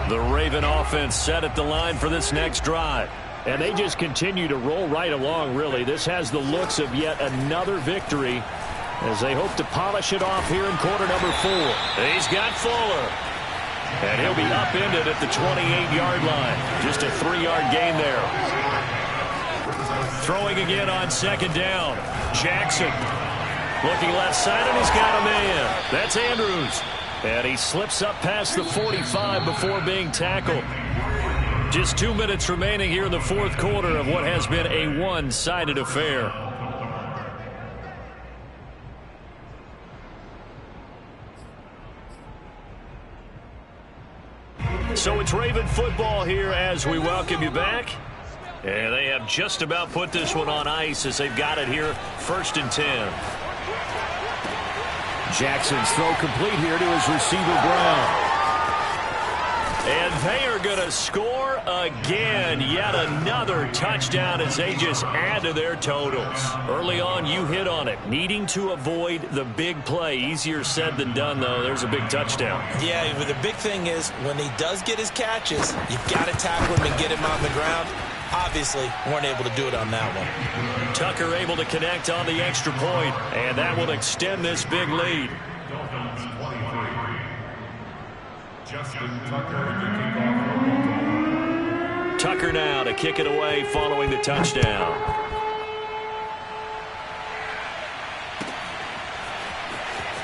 The Raven offense set at the line for this next drive. And they just continue to roll right along, really. This has the looks of yet another victory as they hope to polish it off here in quarter number 4. He's got Fuller. And he'll be upended at the 28-yard line. Just a 3-yard gain there. Throwing again on second down. Jackson looking left side, and he's got a man. That's Andrews. And he slips up past the 45 before being tackled. Just 2 minutes remaining here in the fourth quarter of what has been a one-sided affair. So it's Raven football here as we welcome you back. And they have just about put this one on ice as they've got it here, 1st and 10. Jackson's throw complete here to his receiver, Brown. And they are going to score again. Yet another touchdown as they just add to their totals. Early on, you hit on it. Needing to avoid the big play. Easier said than done, though. There's a big touchdown. Yeah, but the big thing is when he does get his catches, you've got to tackle him and get him on the ground. Obviously, weren't able to do it on that one. Tucker able to connect on the extra point, and that will extend this big lead. Dolphins 23. Justin Tucker, the kickoff. Tucker now to kick it away following the touchdown.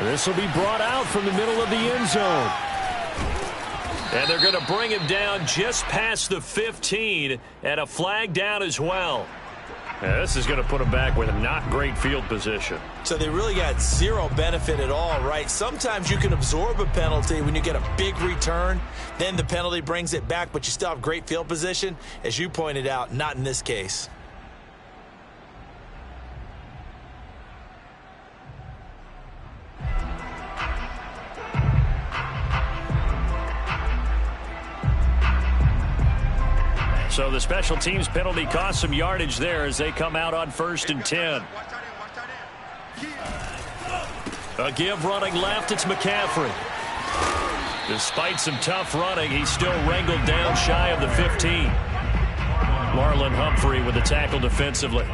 This will be brought out from the middle of the end zone. And they're going to bring him down just past the 15 and a flag down as well. Yeah, this is going to put him back with a not great field position. So they really got zero benefit at all, right? Sometimes you can absorb a penalty when you get a big return. Then the penalty brings it back, but you still have great field position. As you pointed out, not in this case. So the special teams penalty cost some yardage there as they come out on 1st and 10. A give running left, it's McCaffrey. Despite some tough running, he's still wrangled down shy of the 15. Marlon Humphrey with the tackle defensively.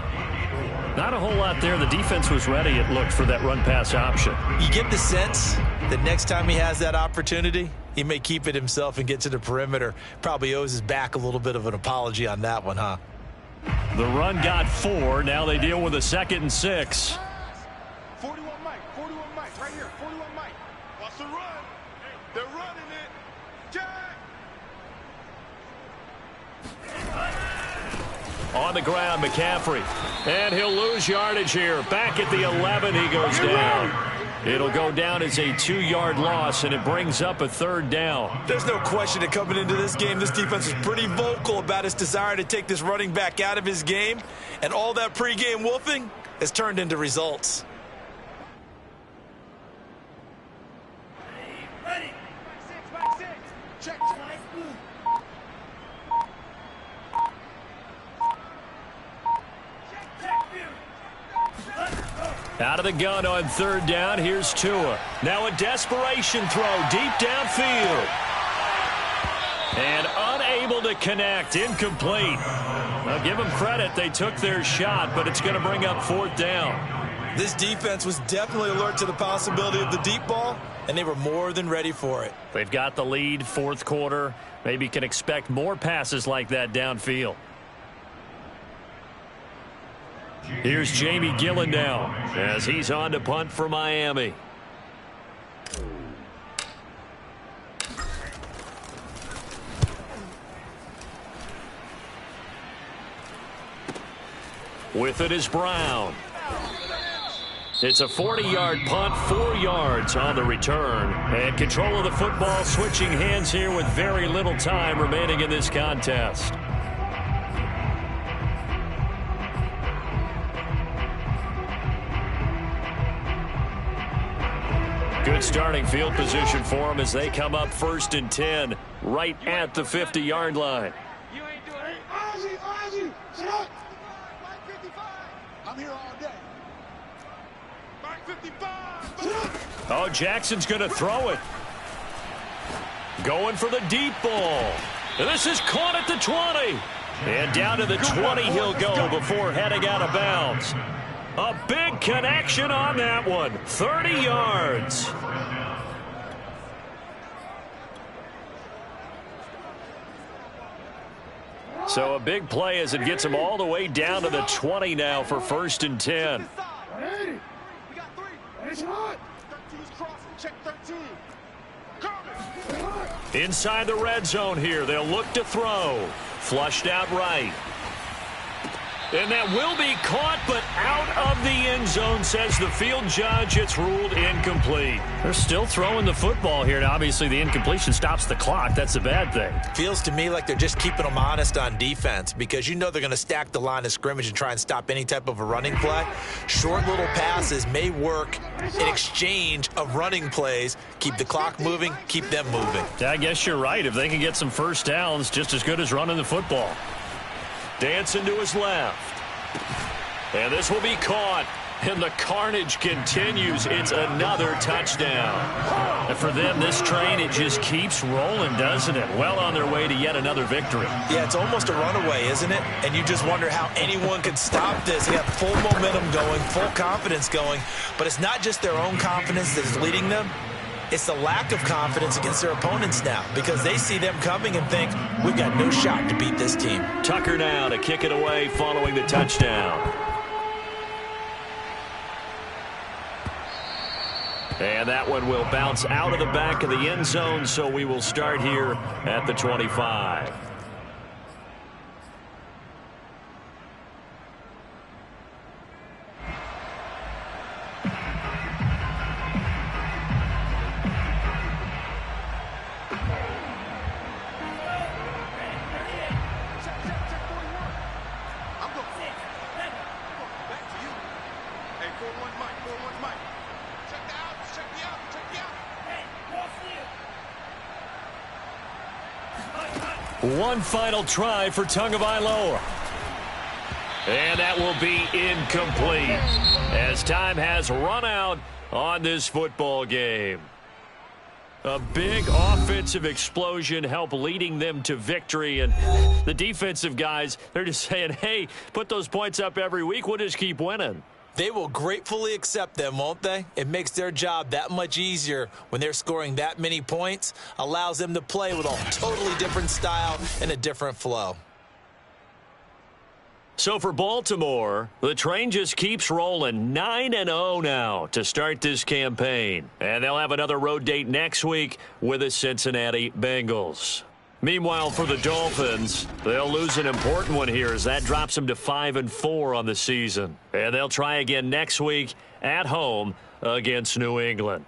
Not a whole lot there. The defense was ready, it looked, for that run-pass option. You get the sense that next time he has that opportunity, he may keep it himself and get to the perimeter. Probably owes his back a little bit of an apology on that one, huh? The run got 4. Now they deal with a 2nd and 6. 41 Mike, right here, 41 Mike. What's the run? They're running it. Jack! On the ground, McCaffrey. And he'll lose yardage here. Back at the 11, he goes down. It'll go down as a 2-yard loss, and it brings up a 3rd down. There's no question that coming into this game, this defense is pretty vocal about its desire to take this running back out of his game. And all that pregame wolfing has turned into results. Out of the gun on third down. Here's Tua. Now a desperation throw deep downfield. And unable to connect. Incomplete. I'll give them credit. They took their shot, but it's going to bring up fourth down. This defense was definitely alert to the possibility of the deep ball, and they were more than ready for it. They've got the lead, fourth quarter. Maybe can expect more passes like that downfield. Here's Jamie Gillen now as he's on to punt for Miami. With it is Brown. It's a 40-yard punt, 4 yards on the return. And control of the football switching hands here with very little time remaining in this contest. Good starting field position for them as they come up 1st and 10 right at the 50-yard line. You ain't doing it. Ozzy, shut up. I'm here all day. Back 55. Oh, Jackson's going to throw it. Going for the deep ball. And this is caught at the 20. And down to the 20 he'll go before heading out of bounds. A big connection on that one. 30 yards. So a big play as it gets him all the way down to the 20 now for 1st and 10. We got 3. It's hot. 13's crossing. Check 13. Coming. Inside the red zone here. They'll look to throw. Flushed out right. And that will be caught, but out of the end zone, says the field judge. It's ruled incomplete. They're still throwing the football here, and obviously the incompletion stops the clock. That's a bad thing. Feels to me like they're just keeping them honest on defense because you know they're going to stack the line of scrimmage and try and stop any type of a running play. Short little passes may work in exchange of running plays. Keep the clock moving, keep them moving. I guess you're right. If they can get some first downs, just as good as running the football. Dancing to his left. And this will be caught. And the carnage continues. It's another touchdown. And for them, this train, it just keeps rolling, doesn't it? Well on their way to yet another victory. Yeah, it's almost a runaway, isn't it? And you just wonder how anyone could stop this. They have full momentum going, full confidence going. But it's not just their own confidence that's leading them. It's the lack of confidence against their opponents now because they see them coming and think, we've got no shot to beat this team. Tucker now to kick it away following the touchdown. And that one will bounce out of the back of the end zone, so we will start here at the 25. One final try for Tagovailoa. And that will be incomplete as time has run out on this football game. A big offensive explosion helped leading them to victory. And the defensive guys, they're just saying, hey, put those points up every week. We'll just keep winning. They will gratefully accept them, won't they? It makes their job that much easier when they're scoring that many points. Allows them to play with a totally different style and a different flow. So for Baltimore, the train just keeps rolling. 9-0 now to start this campaign. And they'll have another road date next week with the Cincinnati Bengals. Meanwhile, for the Dolphins, they'll lose an important one here as that drops them to 5-4 on the season. And they'll try again next week at home against New England.